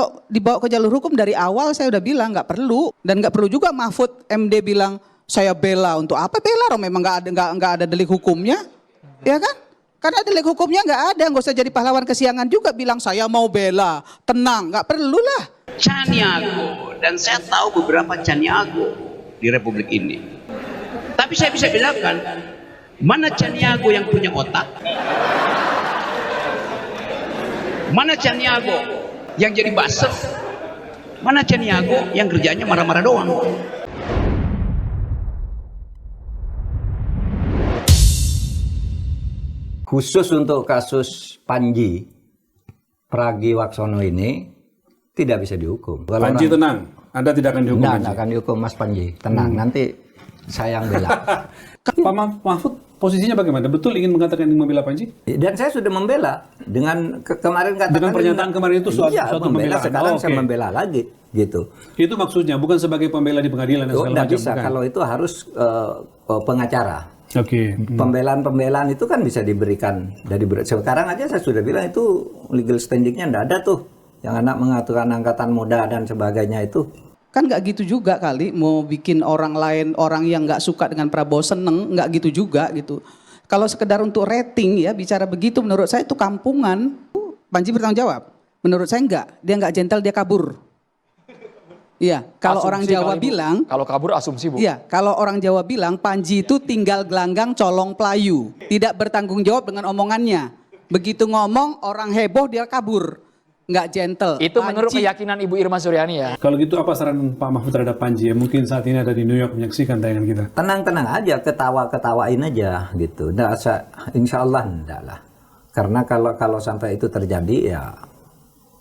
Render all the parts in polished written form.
Kalau dibawa ke jalur hukum dari awal saya udah bilang nggak perlu, dan nggak perlu juga Mahfud MD bilang saya bela. Untuk apa bela? Memang nggak ada delik hukumnya, ya kan? Karena delik hukumnya nggak ada, nggak usah jadi pahlawan kesiangan juga bilang saya mau bela, tenang, nggak perlu lah. Caniago, dan saya tahu beberapa Caniago di Republik ini. Tapi saya bisa bedakan mana Caniago yang punya otak, mana Caniago yang jadi buzzer, mana Caniago yang kerjanya marah-marah doang. Khusus untuk kasus Panji Pragiwaksono ini tidak bisa dihukum. Kalau Panji tenang, Anda tidak akan dihukum. Tidak akan dihukum Mas Panji, tenang. Nanti saya yang bela. Pak Mahfud posisinya bagaimana? Betul ingin mengatakan ingin membela Panji? Dan saya sudah membela dengan kemarin katakan dengan pernyataan kemarin itu suatu membela. pembelaan. Sekarang saya membela lagi, gitu. Itu maksudnya bukan sebagai pembela di pengadilan dan segala Tidak macam. bisa Bukan. kalau itu harus pengacara. Oke. Pembelaan itu kan bisa diberikan dari sekarang aja saya sudah bilang itu legal standingnya tidak ada tuh yang anak mengatakan angkatan muda dan sebagainya itu. Kan nggak gitu juga kali, mau bikin orang lain, orang yang nggak suka dengan Prabowo seneng, nggak gitu juga gitu. Kalau sekedar untuk rating ya bicara begitu menurut saya itu kampungan. Panji bertanggung jawab. Menurut saya enggak, dia nggak gentle, dia kabur. Iya, kalau orang Jawa bilang, kalau kabur asumsi Bu. iya, kalau orang Jawa bilang Panji itu tinggal gelanggang colong pelayu, tidak bertanggung jawab dengan omongannya. Begitu ngomong orang heboh dia kabur, nggak gentle. Itu menurut keyakinan Ibu Irma Suryani ya. Kalau gitu apa saran Pak Mahfud terhadap Panji? Ya, mungkin saat ini ada di New York menyaksikan tayangan kita. Tenang-tenang aja, ketawain aja gitu. Insya Allah enggak lah. Karena kalau sampai itu terjadi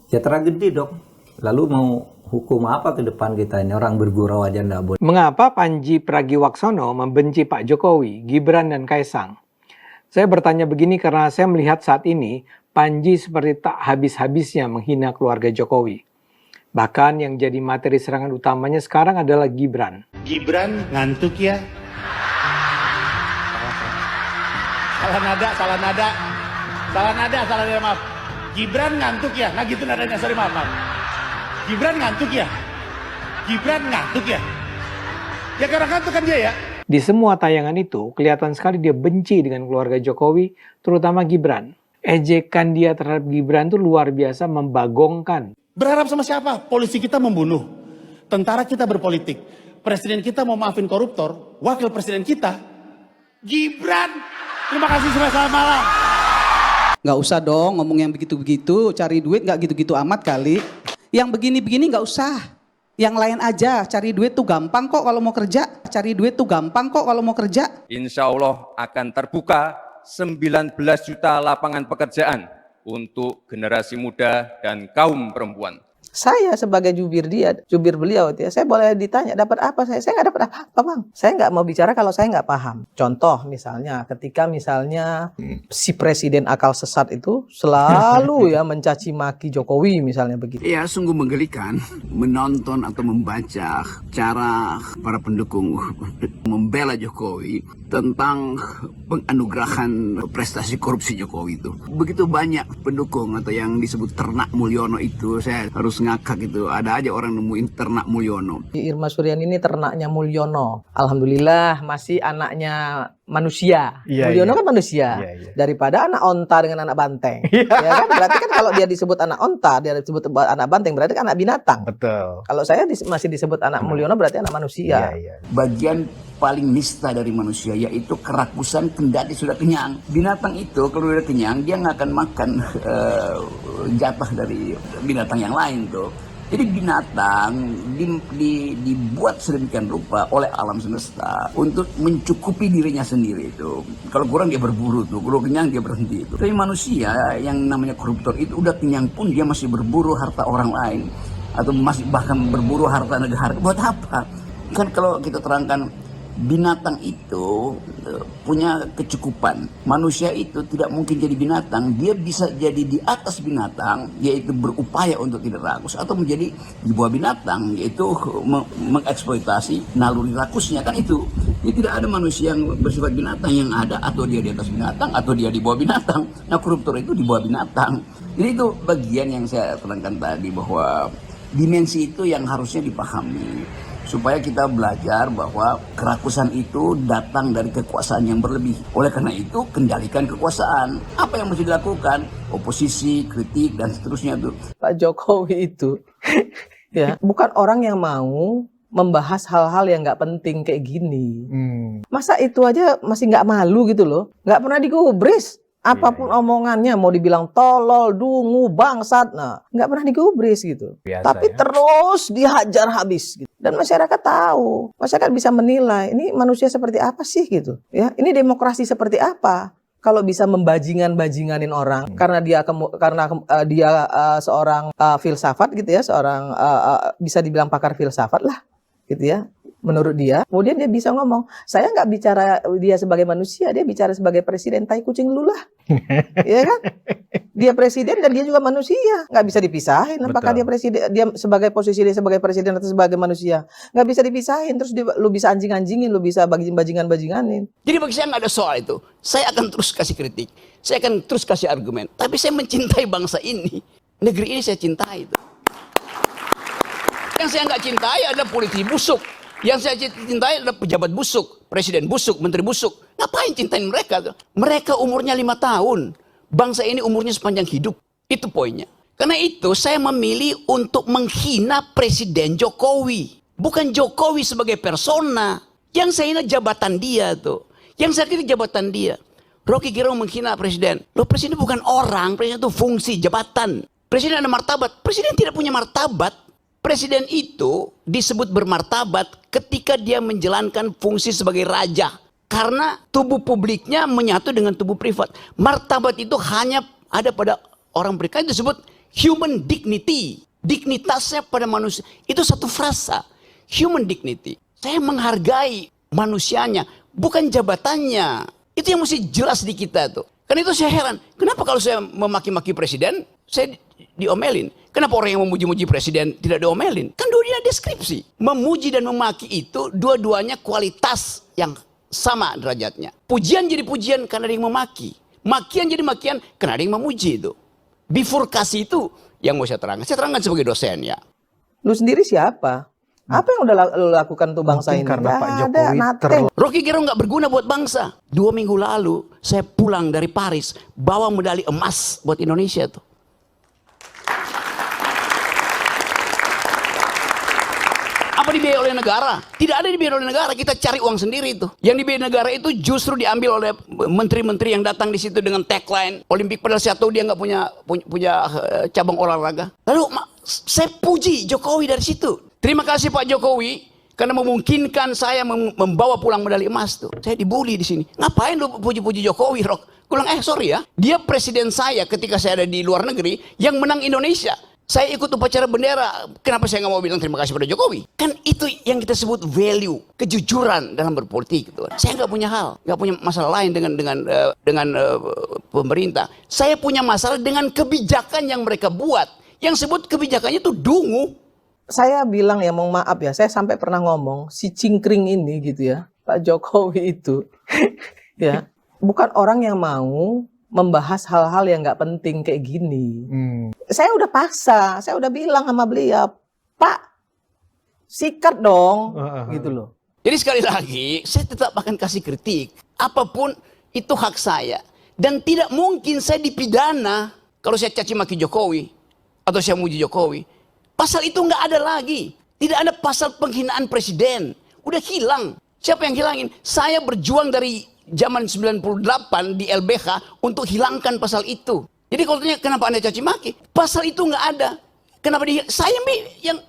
ya tragedi dong. Lalu mau hukum apa ke depan kita ini? Orang bergurau aja enggak boleh. Mengapa Panji Pragiwaksono membenci Pak Jokowi, Gibran, dan Kaisang? Saya bertanya begini karena saya melihat saat ini Panji seperti tak habis-habisnya menghina keluarga Jokowi. Bahkan yang jadi materi serangan utamanya sekarang adalah Gibran. Gibran ngantuk ya? Salah nada, maaf. Gibran ngantuk ya? Nah gitu nadanya, sorry maaf. Gibran ngantuk ya? Ya karena ngantuk kan dia ya? Di semua tayangan itu kelihatan sekali dia benci dengan keluarga Jokowi, terutama Gibran. Ejekan dia terhadap Gibran itu luar biasa membagongkan. Berharap sama siapa? Polisi kita membunuh. Tentara kita berpolitik. Presiden kita mau maafin koruptor. Wakil presiden kita, Gibran. Terima kasih semua, selamat malam. Nggak usah dong ngomong yang begitu-begitu, cari duit nggak gitu-gitu amat kali. Yang begini-begini nggak usah. Yang lain aja, cari duit tuh gampang kok kalau mau kerja. Insya Allah akan terbuka 19 juta lapangan pekerjaan untuk generasi muda dan kaum perempuan. Saya sebagai jubir beliau, saya boleh ditanya dapat apa? Saya nggak dapat apa-apa, Bang. Saya nggak mau bicara kalau saya nggak paham. Contoh misalnya, ketika si presiden akal sesat itu selalu ya mencaci maki Jokowi misalnya begitu. Ya sungguh menggelikan menonton atau membaca cara para pendukung membela Jokowi tentang penganugerahan prestasi korupsi Jokowi itu. Begitu banyak pendukung atau yang disebut ternak Mulyono itu, saya harus ngakak gitu. Ada aja orang nemuin ternak Mulyono. Irma Suryani ini ternaknya Mulyono. Alhamdulillah masih anaknya manusia. Mulyono kan manusia. Daripada anak onta dengan anak banteng. Ya kan? Berarti kan kalau dia disebut anak onta, dia disebut anak banteng, berarti kan anak binatang. Betul. Kalau saya masih disebut anak Mulyono berarti anak manusia. Bagian paling nista dari manusia yaitu kerakusan kendati sudah kenyang. Binatang itu kalau sudah kenyang dia nggak akan makan jatah dari binatang yang lain tuh. Jadi binatang dibuat sedemikian rupa oleh alam semesta untuk mencukupi dirinya sendiri itu. Kalau kurang dia berburu tuh, kalau kenyang dia berhenti itu. Tapi manusia yang namanya koruptor itu udah kenyang pun dia masih berburu harta orang lain atau masih bahkan berburu harta negara. Buat apa? Kan kalau kita terangkan binatang itu punya kecukupan. Manusia itu tidak mungkin jadi binatang, dia bisa jadi di atas binatang, yaitu berupaya untuk tidak rakus, atau menjadi di bawah binatang, yaitu mengeksploitasi naluri rakusnya, kan itu. Jadi tidak ada manusia yang bersifat binatang, yang ada atau dia di atas binatang atau dia di bawah binatang. Nah, koruptor itu di bawah binatang. Jadi itu bagian yang saya terangkan tadi, bahwa dimensi itu yang harusnya dipahami, supaya kita belajar bahwa kerakusan itu datang dari kekuasaan yang berlebih. Oleh karena itu, kendalikan kekuasaan. Apa yang mesti dilakukan? Oposisi, kritik, dan seterusnya itu. Pak Jokowi itu ya bukan orang yang mau membahas hal-hal yang nggak penting kayak gini. Masa itu aja masih nggak malu gitu loh? Nggak pernah digubris. Apapun omongannya, mau dibilang tolol, dungu, bangsat, nah nggak pernah digubris gitu. Tapi terus dihajar habis gitu. Dan masyarakat tahu, masyarakat bisa menilai ini manusia seperti apa sih gitu. Ya, ini demokrasi seperti apa? Kalau bisa membajingan-bajinganin orang karena dia seorang filsafat gitu ya, seorang bisa dibilang pakar filsafat lah gitu ya. Menurut dia, kemudian dia bisa ngomong, saya nggak bicara dia sebagai manusia, dia bicara sebagai presiden, tai kucing lu lah. Ya kan? Dia presiden dan dia juga manusia, nggak bisa dipisahin. Apakah dia presiden, dia sebagai posisi dia sebagai presiden atau sebagai manusia, nggak bisa dipisahin. Terus lu bisa anjing-anjingin, lu bisa bajingan-bajinganin. Jadi bagi saya nggak ada soal itu. Saya akan terus kasih kritik, saya akan terus kasih argumen. Tapi saya mencintai bangsa ini, negeri ini saya cintai itu. Yang saya nggak cintai adalah politisi busuk. Yang saya cintai adalah pejabat busuk, presiden busuk, menteri busuk. Ngapain cintain mereka? Mereka umurnya 5 tahun. Bangsa ini umurnya sepanjang hidup. Itu poinnya. Karena itu saya memilih untuk menghina Presiden Jokowi. Bukan Jokowi sebagai persona. Yang saya hina jabatan dia tuh. Yang saya kritik jabatan dia. Rocky Gerung menghina presiden. Loh, presiden bukan orang, presiden itu fungsi, jabatan. Presiden ada martabat. Presiden tidak punya martabat. Presiden itu disebut bermartabat ketika dia menjalankan fungsi sebagai raja. Karena tubuh publiknya menyatu dengan tubuh privat. Martabat itu hanya ada pada orang berikan, itu disebut human dignity. Dignitasnya pada manusia. Itu satu frasa. Human dignity. Saya menghargai manusianya, bukan jabatannya. Itu yang mesti jelas di kita tuh. Karena itu saya heran. Kenapa kalau saya memaki-maki presiden, saya diomelin? Kenapa orang yang memuji-muji presiden tidak diomelin? Kan dua-duanya deskripsi. Memuji dan memaki itu dua-duanya kualitas yang sama derajatnya. Pujian jadi pujian karena ada yang memaki. Makian jadi makian karena ada yang memuji itu. Bifurkasi itu yang mau saya terangkan. Saya terangkan sebagai dosen ya. Lu sendiri siapa? Apa yang udah lu lakukan untuk bangsa ini? Karena Pak Jokowi Rocky Gerung nggak berguna buat bangsa. 2 minggu lalu saya pulang dari Paris bawa medali emas buat Indonesia tuh. Apa dibiayai oleh negara? Tidak ada dibiayai oleh negara, kita cari uang sendiri itu. Yang dibiayai negara itu justru diambil oleh menteri-menteri yang datang di situ dengan tagline Olimpik, padahal saya tahu dia nggak punya cabang olahraga. Lalu saya puji Jokowi dari situ. Terima kasih Pak Jokowi karena memungkinkan saya membawa pulang medali emas tuh. Saya dibully di sini. Ngapain lu puji-puji Jokowi, Rok? Gue bilang, sorry ya. Dia presiden saya ketika saya ada di luar negeri yang menang Indonesia. Saya ikut upacara bendera. Kenapa saya nggak mau bilang terima kasih pada Jokowi? Kan itu yang kita sebut value, kejujuran dalam berpolitik. Gitu. Saya nggak punya nggak punya masalah lain dengan pemerintah. Saya punya masalah dengan kebijakan yang mereka buat. Yang sebut kebijakannya itu dungu. Saya bilang ya, mohon maaf ya, saya sampai pernah ngomong si cingkring ini gitu ya, Pak Jokowi itu ya bukan orang yang mau membahas hal-hal yang nggak penting kayak gini. Saya udah paksa, saya udah bilang sama beliau, Pak, sikat dong, gitu loh. Jadi sekali lagi, saya tetap akan kasih kritik. Apapun itu hak saya. Dan tidak mungkin saya dipidana kalau saya caci maki Jokowi atau saya muji Jokowi. Pasal itu nggak ada lagi. Tidak ada pasal penghinaan presiden. Udah hilang. Siapa yang hilangin? Saya berjuang dari zaman 98 di LBH untuk hilangkan pasal itu. Jadi kalau tanya kenapa Anda caci maki? Pasal itu nggak ada. Kenapa saya yang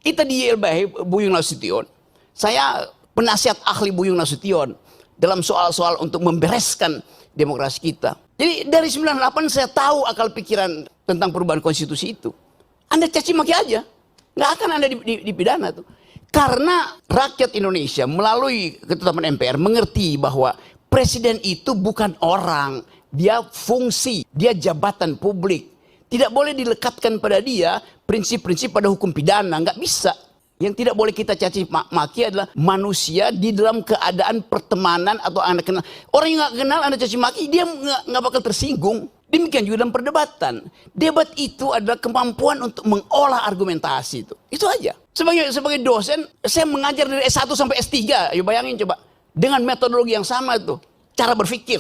kita di LBH Buyung Nasution. Saya penasihat ahli Buyung Nasution dalam soal-soal untuk membereskan demokrasi kita. Jadi dari 98 saya tahu akal pikiran tentang perubahan konstitusi itu. Anda caci maki aja, nggak akan Anda dipidana tuh. Karena rakyat Indonesia melalui ketetapan MPR mengerti bahwa presiden itu bukan orang, dia fungsi, dia jabatan publik. Tidak boleh dilekatkan pada dia prinsip-prinsip pada hukum pidana, nggak bisa. Yang tidak boleh kita caci maki adalah manusia di dalam keadaan pertemanan atau Anda kenal. Orang yang nggak kenal Anda caci maki, dia nggak bakal tersinggung. Demikian juga dalam perdebatan. Debat itu adalah kemampuan untuk mengolah argumentasi itu. Itu aja. Sebagai dosen, saya mengajar dari S1 sampai S3. Ayo bayangin coba. Dengan metodologi yang sama itu. Cara berpikir.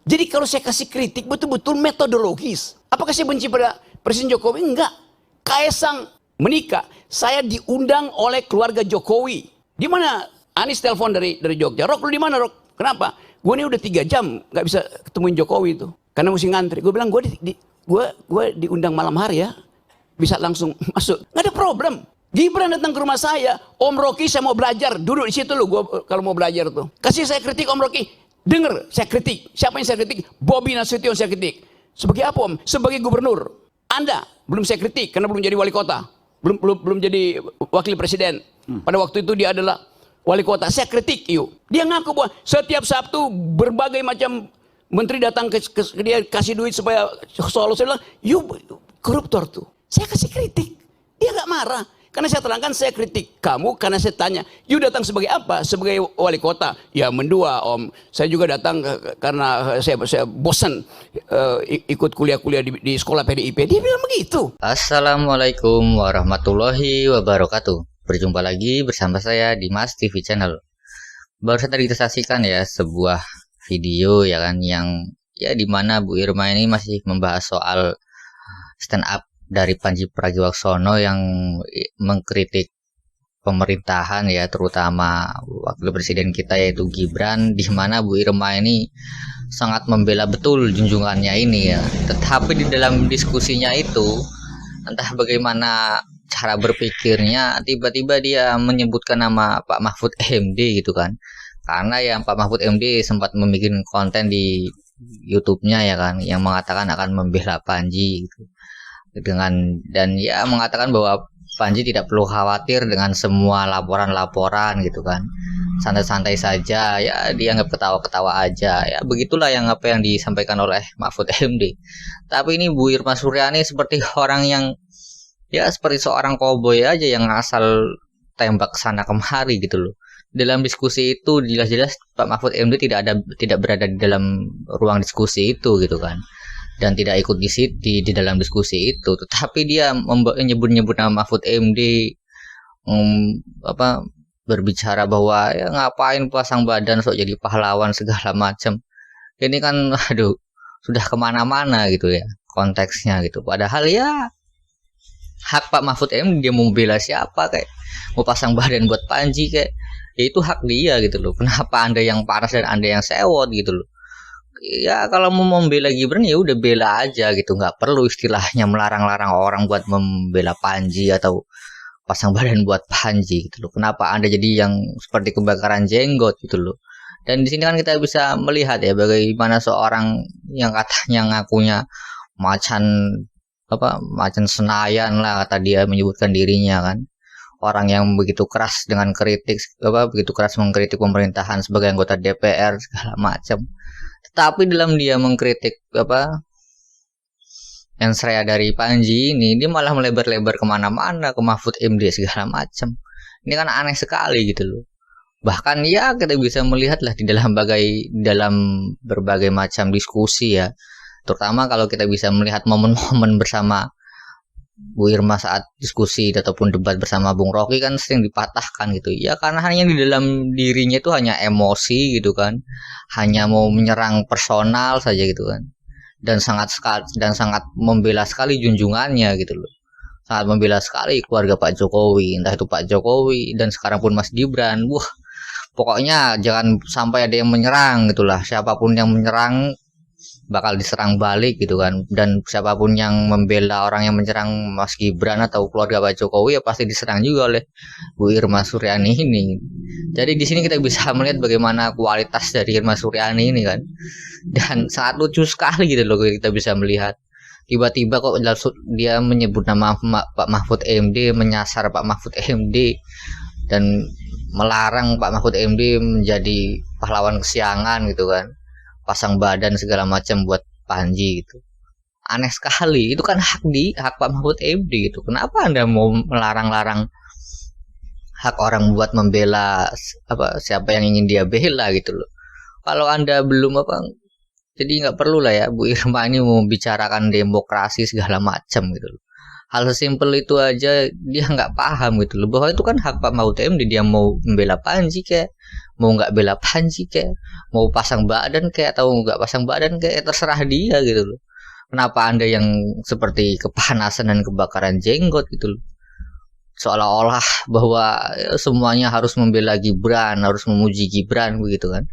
Jadi kalau saya kasih kritik betul-betul metodologis. Apakah saya benci pada Presiden Jokowi? Enggak. Kaesang menikah. Saya diundang oleh keluarga Jokowi. Di mana Anies telepon dari Jogja. Rok, lu di mana, Rok? Kenapa? Gue ini udah 3 jam nggak bisa ketemuin Jokowi itu. Karena mesti ngantri. Gue bilang, gue diundang malam hari ya. Bisa langsung masuk. Nggak ada problem. Gibran datang ke rumah saya. Om Rocky, saya mau belajar. Duduk di situ lu, gue kalau mau belajar tuh. Kasih saya kritik Om Rocky. Dengar, saya kritik. Siapa yang saya kritik? Bobi Nasution saya kritik. Sebagai apa, Om? Sebagai gubernur. Anda belum saya kritik karena belum jadi wali kota. Belum jadi wakil presiden. Pada waktu itu dia adalah wali kota. Saya kritik, yuk. Dia ngaku bahwa setiap Sabtu berbagai macam menteri datang ke dia kasih duit supaya soal saya bilang, yuk koruptor tuh. Saya kasih kritik. Dia nggak marah. Karena saya terangkan saya kritik kamu karena saya tanya, you datang sebagai apa? Sebagai wali kota? Ya mendua, Om. Saya juga datang karena saya bosan ikut kuliah-kuliah di sekolah PDIP. Dia bilang begitu. Assalamualaikum warahmatullahi wabarakatuh. Berjumpa lagi bersama saya di Mas TV Channel. Baru saja kita saksikan ya sebuah video ya kan yang ya dimana Bu Irma ini masih membahas soal stand up dari Pandji Pragiwaksono yang mengkritik pemerintahan ya, terutama wakil presiden kita yaitu Gibran, di mana Bu Irma ini sangat membela betul junjungannya ini ya. Tetapi di dalam diskusinya itu entah bagaimana cara berpikirnya, tiba-tiba dia menyebutkan nama Pak Mahfud MD gitu kan. Karena yang Pak Mahfud MD sempat membuat konten di YouTube-nya ya kan, yang mengatakan akan membela Pandji gitu. Dan ya mengatakan bahwa Pandji tidak perlu khawatir dengan semua laporan-laporan gitu kan, santai-santai saja ya, dianggap ketawa-ketawa aja ya, begitulah yang apa yang disampaikan oleh Mahfud MD. Tapi ini Bu Irma Suryani seperti orang yang ya seperti seorang koboi aja yang asal tembak sana kemari gitu loh. Dalam diskusi itu jelas-jelas Pak Mahfud MD tidak berada di dalam ruang diskusi itu gitu kan, dan tidak ikut di dalam diskusi itu, tetapi dia menyebut nama Mahfud MD, berbicara bahwa ya ngapain pasang badan sok jadi pahlawan segala macam. Ini kan aduh sudah kemana-mana gitu ya konteksnya gitu. Padahal ya hak Pak Mahfud MD, dia mau bela siapa, kayak mau pasang badan buat Pandji kayak ya itu hak dia gitu loh. Kenapa Anda yang panas dan Anda yang sewot gitu loh? Ya kalau mau membela Gibran ya udah bela aja gitu, nggak perlu istilahnya melarang-larang orang buat membela Pandji atau pasang badan buat Pandji gitu loh. Kenapa Anda jadi yang seperti kebakaran jenggot gitu loh? Dan di sini kan kita bisa melihat ya bagaimana seorang yang katanya ngakunya macan Senayan lah kata dia, menyebutkan dirinya kan. Orang yang begitu keras dengan begitu keras mengkritik pemerintahan sebagai anggota DPR segala macam. Tapi dalam dia mengkritik ensrea dari Pandji ini, dia malah melebar-lebar kemana-mana ke Mahfud MD segala macam. Ini kan aneh sekali gitu loh. Bahkan ya kita bisa melihat lah di dalam berbagai macam diskusi ya. Terutama kalau kita bisa melihat momen-momen bersama Bu Irma saat diskusi ataupun debat bersama Bung Rocky kan sering dipatahkan gitu ya, karena hanya di dalam dirinya itu hanya emosi gitu kan, hanya mau menyerang personal saja gitu kan, dan sangat membela sekali junjungannya gitu loh, sangat membela sekali keluarga Pak Jokowi, entah itu Pak Jokowi dan sekarang pun Mas Gibran. Wah pokoknya jangan sampai ada yang menyerang gitulah, siapapun yang menyerang bakal diserang balik gitu kan, dan siapapun yang membela orang yang menyerang Mas Gibran atau keluarga Pak Jokowi ya pasti diserang juga oleh Bu Irma Suryani ini. Jadi di sini kita bisa melihat bagaimana kualitas dari Irma Suryani ini kan, dan sangat lucu sekali gitu loh kita bisa melihat tiba-tiba kok dia menyebut nama Pak Mahfud MD, menyasar Pak Mahfud MD, dan melarang Pak Mahfud MD menjadi pahlawan kesiangan gitu kan, pasang badan segala macam buat Panji gitu. Aneh sekali, itu kan hak Pak Mahfud MD gitu. Kenapa Anda mau melarang-larang hak orang buat membela siapa yang ingin dia bela gitu loh. Kalau Anda belum jadi nggak perlu lah ya Bu Irma ini mau membicarakan demokrasi segala macam gitu loh. Hal sesimpel itu aja dia nggak paham gitu loh, bahwa itu kan hak Pak Mahfud MD, dia mau membela Panji kayak, mau nggak bela Panji kayak, mau pasang badan kayak atau nggak pasang badan kayak, terserah dia gitu loh. Kenapa Anda yang seperti kepanasan dan kebakaran jenggot gitu loh, seolah-olah bahwa semuanya harus membela Gibran, harus memuji Gibran begitu kan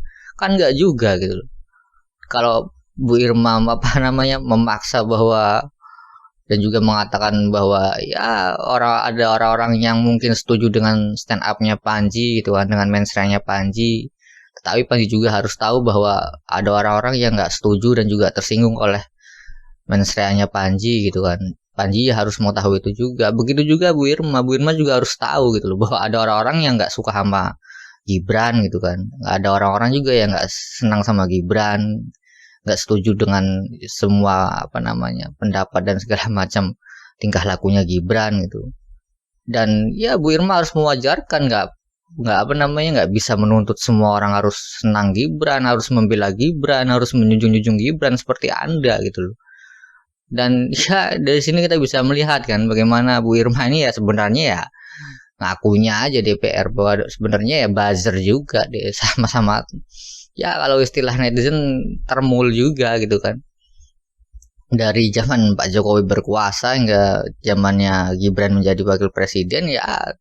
nggak juga gitu loh. Kalau Bu Irma memaksa bahwa dan juga mengatakan bahwa ya ada orang-orang yang mungkin setuju dengan stand up-nya Panji gitu kan, dengan mensreanya Panji, tetapi Panji juga harus tahu bahwa ada orang-orang yang nggak setuju dan juga tersinggung oleh mensreanya Panji gitu kan. Panji harus mau tahu itu juga. Begitu juga Bu Irma juga harus tahu gitu loh, bahwa ada orang-orang yang nggak suka sama Gibran gitu kan, ada orang-orang juga yang nggak senang sama Gibran, nggak setuju dengan semua pendapat dan segala macam tingkah lakunya Gibran gitu. Dan ya Bu Irma harus mewajarkan, nggak bisa menuntut semua orang harus senang Gibran, harus membela Gibran, harus menjunjung Gibran seperti Anda gitu loh. Dan ya dari sini kita bisa melihat kan bagaimana Bu Irma ini ya sebenarnya ya ngakunya aja DPR bahwa sebenarnya ya buzzer juga deh, sama-sama ya kalau istilah netizen termul juga gitu kan. Dari zaman Pak Jokowi berkuasa hingga zamannya Gibran menjadi wakil presiden, ya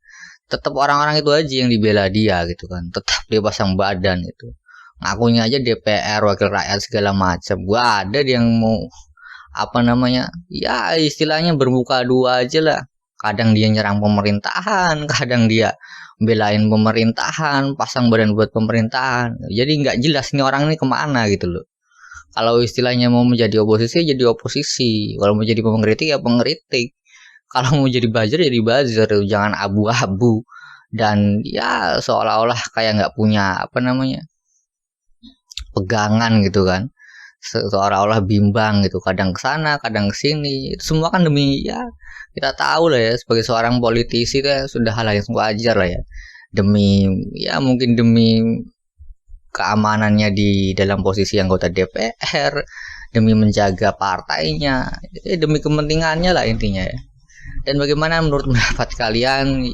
tetap orang-orang itu aja yang dibela dia gitu kan, tetap dia pasang badan gitu, ngakunya aja DPR wakil rakyat segala macam. Gua ada yang mau ya istilahnya bermuka dua aja lah. Kadang dia nyerang pemerintahan, kadang dia belain pemerintahan, pasang badan buat pemerintahan. Jadi nggak jelas nih orang ini kemana gitu loh. Kalau istilahnya mau menjadi oposisi, jadi oposisi. Kalau mau jadi pengkritik, ya pengkritik. Kalau mau jadi buzzer, jadi buzzer. Jangan abu-abu. Dan ya seolah-olah kayak nggak punya pegangan gitu kan. Seolah-olah bimbang gitu, kadang ke sana, kadang ke sini. Itu semua kan demi ya kita tahu lah ya, sebagai seorang politisi itu ya, sudah hal yang wajar lah ya. Mungkin demi keamanannya di dalam posisi anggota DPR, demi menjaga partainya, demi kepentingannya lah intinya ya. Dan bagaimana menurut pendapat kalian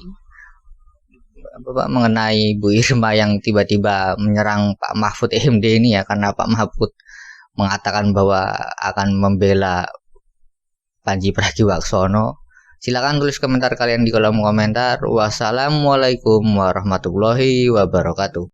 mengenai Bu Irma yang tiba-tiba menyerang Pak Mahfud MD ini ya, karena Pak Mahfud mengatakan bahwa akan membela Panji Pragiwaksono? Silakan tulis komentar kalian di kolom komentar. Wassalamualaikum warahmatullahi wabarakatuh.